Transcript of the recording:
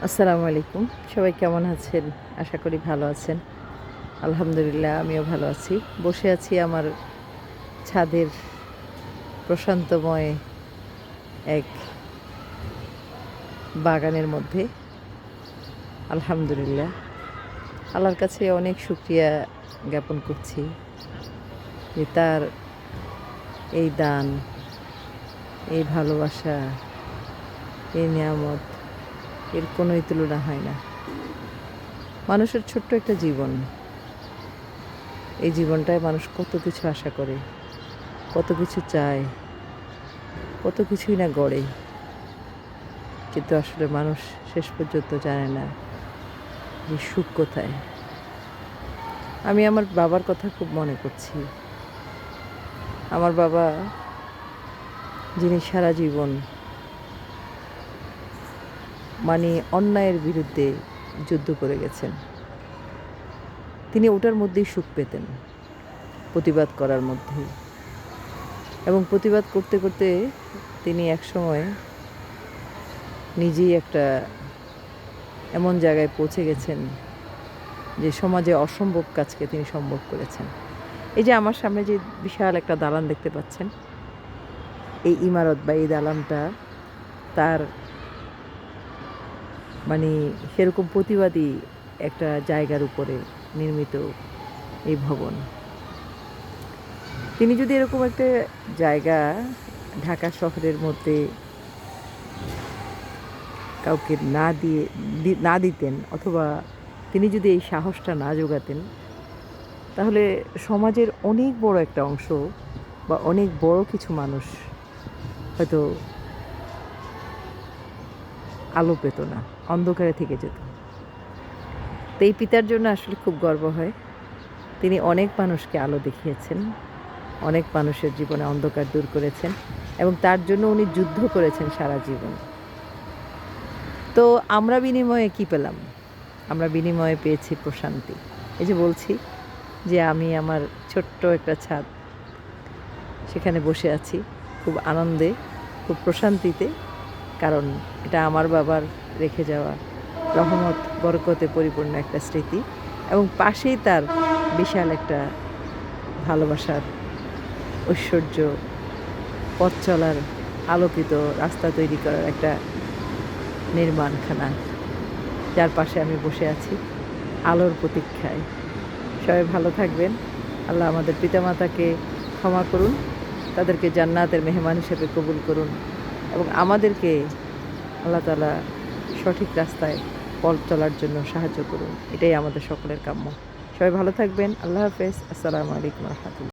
আসসালামু আলাইকুম। সবাই কেমন আছেন? আশা করি ভালো আছেন। আলহামদুলিল্লাহ আমিও ভালো আছি। বসে আছি আমার ছাদের প্রশান্তময় এক বাগানের মধ্যে। আলহামদুলিল্লাহ আল্লাহর কাছে অনেক শুকরিয়া জ্ঞাপন করছি যে তার এই দান, এই ভালোবাসা, এই নিয়ামত এর কোনোই তুলনা হয় না। মানুষের ছোট্ট একটা জীবন, এই জীবনটায় মানুষ কত কিছু আশা করে, কত কিছু চায়, কত কিছুই না গড়ে, কিন্তু আসলে মানুষ শেষ পর্যন্ত জানে না যে সুখ কোথায়। আমি আমার বাবার কথা খুব মনে করছি। আমার বাবা, যিনি সারা জীবন অন্যায়ের বিরুদ্ধে যুদ্ধ করে গেছেন, তিনি ওটার মধ্যেই সুখ পেতেন, প্রতিবাদ করার মধ্যেই। এবং প্রতিবাদ করতে করতে তিনি একসময় নিজেই একটা এমন জায়গায় পৌঁছে গেছেন যে সমাজে অসম্ভব কাজকে তিনি সম্ভব করেছেন। এই যে আমার সামনে যে বিশাল একটা দালান দেখতে পাচ্ছেন, এই ইমারত বা এই দালানটা তার সেরকম প্রতিবাদী একটা জায়গার উপরে নির্মিত এই ভবন। তিনি যদি এরকম একটা জায়গা ঢাকা শহরের মধ্যে কাউকে না দিতেন, অথবা তিনি যদি এই সাহসটা না জোগাতেন, তাহলে সমাজের অনেক বড় একটা অংশ বা অনেক বড় কিছু মানুষ হয়তো আলো পেত না, অন্ধকারে থেকে যেত। তো এই পিতার জন্য আসলে খুব গর্ব হয়। তিনি অনেক মানুষকে আলো দেখিয়েছেন, অনেক মানুষের জীবনে অন্ধকার দূর করেছেন, এবং তার জন্য উনি যুদ্ধ করেছেন সারা জীবন। তো আমরা বিনিময়ে কি পেলাম? আমরা বিনিময়ে পেয়েছি প্রশান্তি। এই যে বলছি যে আমি আমার ছোট্ট একটা ছাদ, সেখানে বসে আছি খুব আনন্দে, খুব প্রশান্তিতে, কারণ এটা আমার বাবার রেখে যাওয়া রহমত বরকতে পরিপূর্ণ একটা স্মৃতি, এবং পাশেই তার বিশাল একটা ভালোবাসার ঐশ্বর্য, পথ চলার আলোকিত রাস্তা তৈরি করার একটা নির্মাণখানা, যার পাশে আমি বসে আছি আলোর প্রতীক্ষায়। সবাই ভালো থাকবেন। আল্লাহ আমাদের পিতামাতাকে ক্ষমা করুন, তাদেরকে জান্নাতের মেহমান হিসেবে কবুল করুন, এবং আমাদেরকে আল্লাহ তাআলা সঠিক রাস্তায় পথ চলার জন্য সাহায্য করুন। এটাই আমাদের সকলের কাম্য। সবাই ভালো থাকবেন। আল্লাহ হাফেজ। আসসালামু আলাইকুম ওয়া রাহমাতুল্লাহ।